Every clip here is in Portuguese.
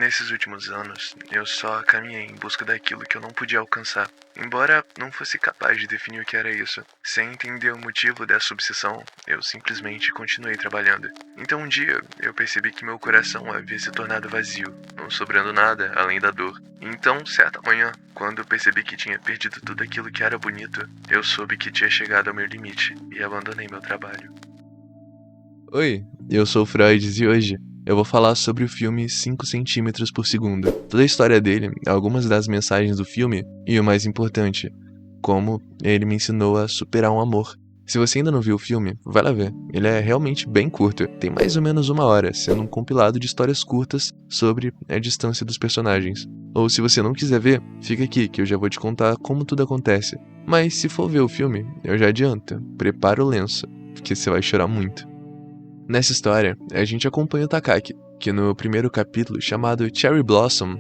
Nesses últimos anos, eu só caminhei em busca daquilo que eu não podia alcançar. Embora não fosse capaz de definir o que era isso, sem entender o motivo dessa obsessão, eu simplesmente continuei trabalhando. Então um dia, eu percebi que meu coração havia se tornado vazio, não sobrando nada além da dor. Então, certa manhã, quando eu percebi que tinha perdido tudo aquilo que era bonito, eu soube que tinha chegado ao meu limite e abandonei meu trabalho. Oi, eu sou o Freud e hoje eu vou falar sobre o filme 5 centímetros por segundo. Toda a história dele, algumas das mensagens do filme e o mais importante, como ele me ensinou a superar um amor. Se você ainda não viu o filme, vai lá ver. Ele é realmente bem curto, tem mais ou menos 1 hora, sendo um compilado de histórias curtas sobre a distância dos personagens. Ou se você não quiser ver, fica aqui que eu já vou te contar como tudo acontece. Mas se for ver o filme, eu já adianto, prepara o lenço, porque você vai chorar muito. Nessa história, a gente acompanha o Takaki, que no primeiro capítulo, chamado Cherry Blossom,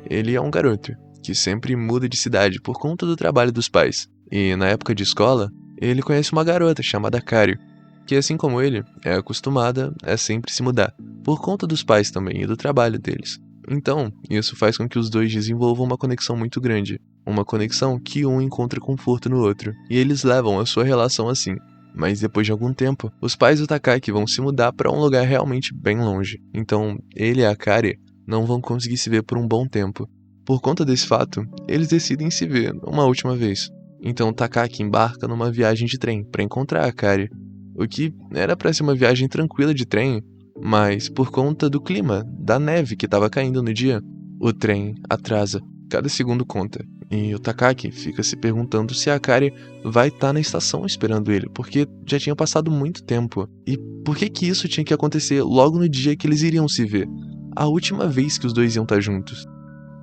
ele é um garoto que sempre muda de cidade por conta do trabalho dos pais. E na época de escola, ele conhece uma garota chamada Kari, que assim como ele, é acostumada a sempre se mudar, por conta dos pais também e do trabalho deles. Então, isso faz com que os dois desenvolvam uma conexão muito grande, uma conexão que um encontra conforto no outro, e eles levam a sua relação assim. Mas depois de algum tempo, os pais do Takaki vão se mudar para um lugar realmente bem longe. Então, ele e a Kari não vão conseguir se ver por um bom tempo. Por conta desse fato, eles decidem se ver uma última vez. Então, Takaki embarca numa viagem de trem para encontrar a Kari. O que era para ser uma viagem tranquila de trem, mas por conta do clima, da neve que estava caindo no dia, o trem atrasa. Cada segundo conta. E o Takaki fica se perguntando se a Kari vai estar na estação esperando ele, porque já tinha passado muito tempo. E por que isso tinha que acontecer logo no dia que eles iriam se ver? A última vez que os dois iam estar juntos.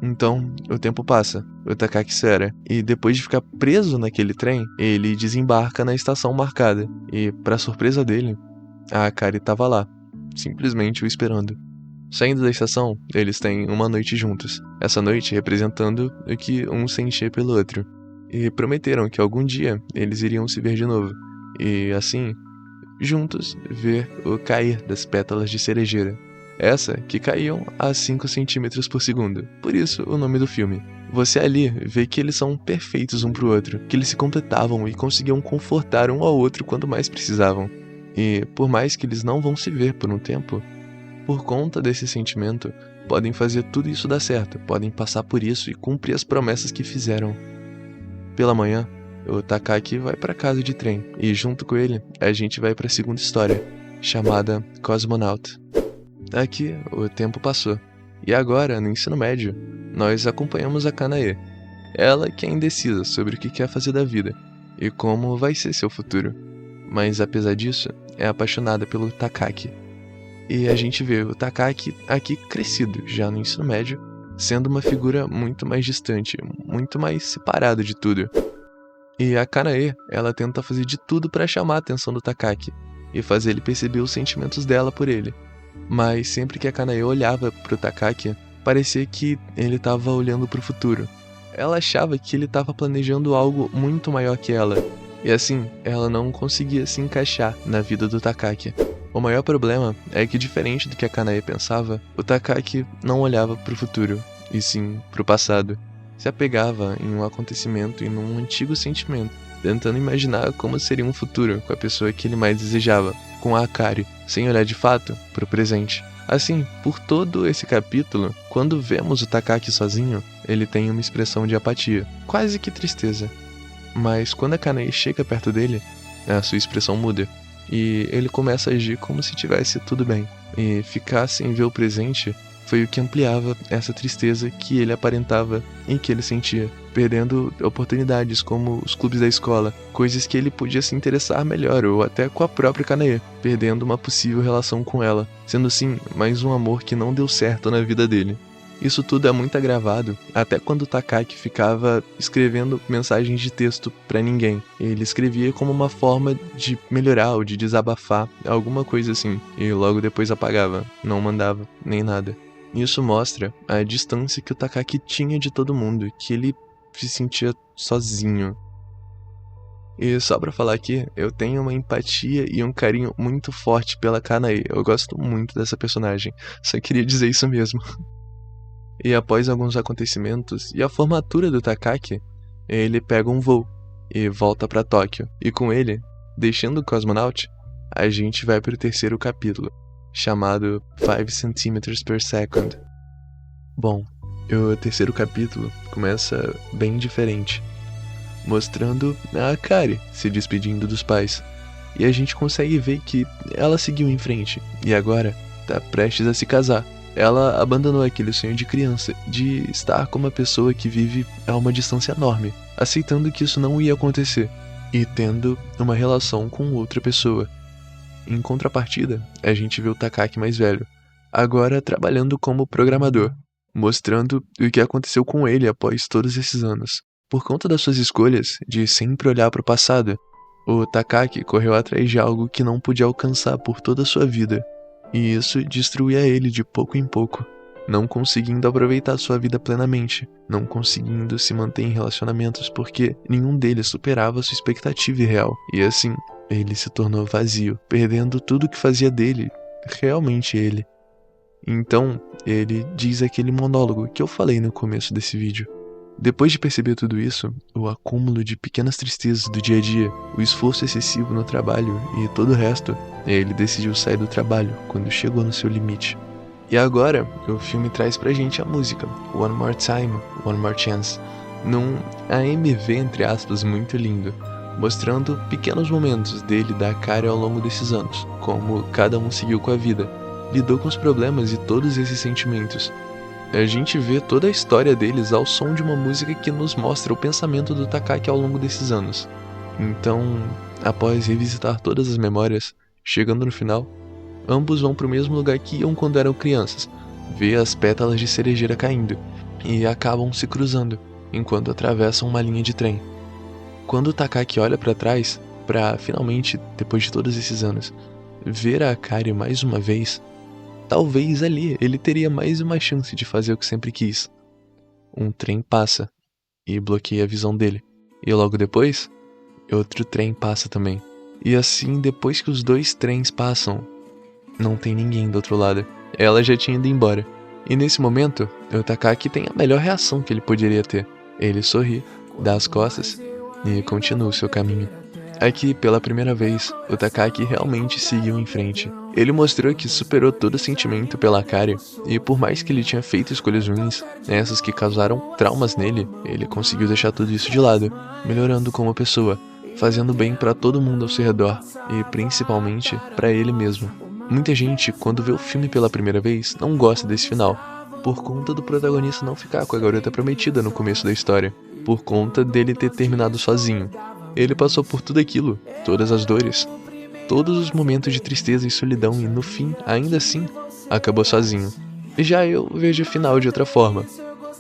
Então, o tempo passa, o Takaki espera, e depois de ficar preso naquele trem, ele desembarca na estação marcada. E, para surpresa dele, a Kari estava lá, simplesmente o esperando. Saindo da estação, eles têm uma noite juntos, essa noite representando o que um sentia pelo outro, e prometeram que algum dia eles iriam se ver de novo, e assim, juntos, ver o cair das pétalas de cerejeira, essa que caíam a 5 centímetros por segundo, por isso o nome do filme. Você ali vê que eles são perfeitos um pro outro, que eles se completavam e conseguiam confortar um ao outro quando mais precisavam, e por mais que eles não vão se ver por um tempo, por conta desse sentimento, podem fazer tudo isso dar certo, podem passar por isso e cumprir as promessas que fizeram. Pela manhã, o Takaki vai para casa de trem e junto com ele, a gente vai para a segunda história, chamada Cosmonaut. Aqui, o tempo passou. E agora, no ensino médio, nós acompanhamos a Kanae. Ela que é indecisa sobre o que quer fazer da vida e como vai ser seu futuro. Mas apesar disso, é apaixonada pelo Takaki. E a gente vê o Takaki aqui crescido, já no ensino médio, sendo uma figura muito mais distante, muito mais separado de tudo. E a Kanae, ela tenta fazer de tudo para chamar a atenção do Takaki e fazer ele perceber os sentimentos dela por ele. Mas sempre que a Kanae olhava pro Takaki, parecia que ele estava olhando pro futuro. Ela achava que ele estava planejando algo muito maior que ela, e assim, ela não conseguia se encaixar na vida do Takaki. O maior problema é que, diferente do que a Kanae pensava, o Takaki não olhava pro futuro, e sim pro passado. Se apegava em um acontecimento e num antigo sentimento, tentando imaginar como seria um futuro com a pessoa que ele mais desejava, com a Akari, sem olhar de fato pro presente. Assim, por todo esse capítulo, quando vemos o Takaki sozinho, ele tem uma expressão de apatia, quase que tristeza. Mas quando a Kanae chega perto dele, a sua expressão muda. E ele começa a agir como se tivesse tudo bem. E ficar sem ver o presente foi o que ampliava essa tristeza que ele aparentava e que ele sentia, perdendo oportunidades como os clubes da escola, coisas que ele podia se interessar melhor, ou até com a própria Kanae, perdendo uma possível relação com ela, sendo assim mais um amor que não deu certo na vida dele. Isso tudo é muito agravado, até quando o Takaki ficava escrevendo mensagens de texto pra ninguém. Ele escrevia como uma forma de melhorar ou de desabafar, alguma coisa assim, e logo depois apagava, não mandava, nem nada. Isso mostra a distância que o Takaki tinha de todo mundo, que ele se sentia sozinho. E só pra falar aqui, eu tenho uma empatia e um carinho muito forte pela Kanae, eu gosto muito dessa personagem, só queria dizer isso mesmo. E após alguns acontecimentos e a formatura do Takaki, ele pega um voo e volta para Tóquio. E com ele, deixando o Cosmonaut, a gente vai para o terceiro capítulo, chamado 5 cm per second. Bom, o terceiro capítulo começa bem diferente, mostrando a Akari se despedindo dos pais. E a gente consegue ver que ela seguiu em frente e agora tá prestes a se casar. Ela abandonou aquele sonho de criança, de estar com uma pessoa que vive a uma distância enorme, aceitando que isso não ia acontecer, e tendo uma relação com outra pessoa. Em contrapartida, a gente vê o Takaki mais velho, agora trabalhando como programador, mostrando o que aconteceu com ele após todos esses anos. Por conta das suas escolhas de sempre olhar para o passado, o Takaki correu atrás de algo que não podia alcançar por toda a sua vida. E isso destruía ele de pouco em pouco, não conseguindo aproveitar sua vida plenamente, não conseguindo se manter em relacionamentos porque nenhum deles superava sua expectativa real. E assim, ele se tornou vazio, perdendo tudo que fazia dele, realmente ele. Então, ele diz aquele monólogo que eu falei no começo desse vídeo. Depois de perceber tudo isso, o acúmulo de pequenas tristezas do dia a dia, o esforço excessivo no trabalho e todo o resto, ele decidiu sair do trabalho quando chegou no seu limite. E agora, o filme traz pra gente a música One More Time, One More Chance, num AMV entre aspas muito lindo, mostrando pequenos momentos dele e da Akari ao longo desses anos, como cada um seguiu com a vida, lidou com os problemas e todos esses sentimentos. A gente vê toda a história deles ao som de uma música que nos mostra o pensamento do Takaki ao longo desses anos. Então, após revisitar todas as memórias, chegando no final, ambos vão para o mesmo lugar que iam quando eram crianças, ver as pétalas de cerejeira caindo, e acabam se cruzando, enquanto atravessam uma linha de trem. Quando o Takaki olha para trás, para finalmente, depois de todos esses anos, ver a Akari mais uma vez, talvez ali ele teria mais uma chance de fazer o que sempre quis. Um trem passa e bloqueia a visão dele. E logo depois, outro trem passa também. E assim, depois que os dois trens passam, não tem ninguém do outro lado. Ela já tinha ido embora. E nesse momento, o Takaki tem a melhor reação que ele poderia ter. Ele sorri, dá as costas e continua o seu caminho. Aqui, pela primeira vez, o Takaki realmente seguiu em frente. Ele mostrou que superou todo o sentimento pela Akari, e por mais que ele tinha feito escolhas ruins, essas que causaram traumas nele, ele conseguiu deixar tudo isso de lado, melhorando como pessoa, fazendo bem pra todo mundo ao seu redor, e principalmente pra ele mesmo. Muita gente, quando vê o filme pela primeira vez, não gosta desse final, por conta do protagonista não ficar com a garota prometida no começo da história, por conta dele ter terminado sozinho. Ele passou por tudo aquilo, todas as dores, todos os momentos de tristeza e solidão e no fim, ainda assim, acabou sozinho. Já eu vejo o final de outra forma.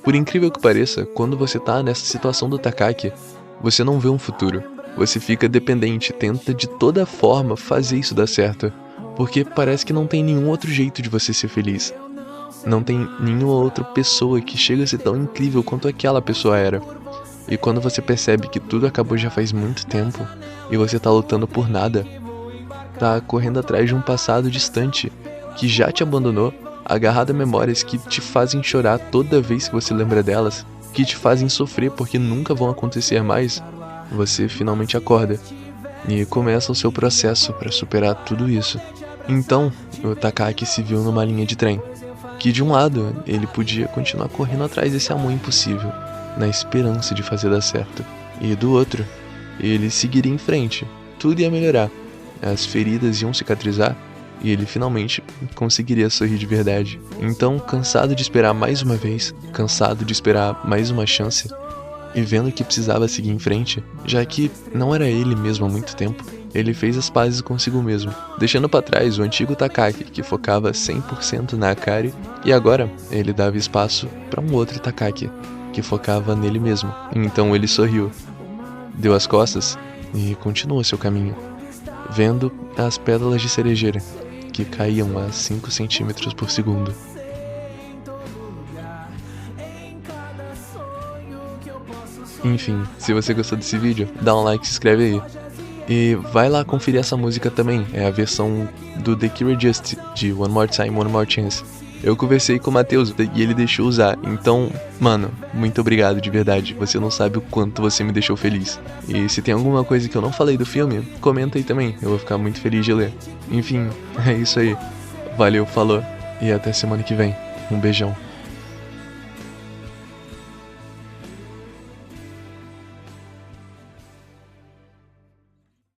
Por incrível que pareça, quando você tá nessa situação do Takaki, você não vê um futuro. Você fica dependente, tenta de toda forma fazer isso dar certo, porque parece que não tem nenhum outro jeito de você ser feliz. Não tem nenhuma outra pessoa que chega a ser tão incrível quanto aquela pessoa era. E quando você percebe que tudo acabou já faz muito tempo, e você tá lutando por nada, tá correndo atrás de um passado distante, que já te abandonou, agarrado a memórias que te fazem chorar toda vez que você lembra delas, que te fazem sofrer porque nunca vão acontecer mais, você finalmente acorda, e começa o seu processo para superar tudo isso. Então, o Takaki se viu numa linha de trem, que de um lado, ele podia continuar correndo atrás desse amor impossível, na esperança de fazer dar certo. E do outro, ele seguiria em frente, tudo ia melhorar, as feridas iam cicatrizar e ele finalmente conseguiria sorrir de verdade. Então, cansado de esperar mais uma vez, cansado de esperar mais uma chance, e vendo que precisava seguir em frente, já que não era ele mesmo há muito tempo, ele fez as pazes consigo mesmo, deixando para trás o antigo Takaki, que focava 100% na Akari, e agora ele dava espaço para um outro Takaki, que focava nele mesmo. Então ele sorriu, deu as costas e continuou seu caminho, vendo as pétalas de cerejeira que caíam a 5 centímetros por segundo. Enfim, se você gostou desse vídeo, dá um like e se inscreve aí. E vai lá conferir essa música também, é a versão do The Cure Just, de One More Time, One More Chance. Eu conversei com o Matheus e ele deixou usar. Então, mano, muito obrigado de verdade. Você não sabe o quanto você me deixou feliz. E se tem alguma coisa que eu não falei do filme, comenta aí também. Eu vou ficar muito feliz de ler. Enfim, é isso aí. Valeu, falou. E até semana que vem. Um beijão.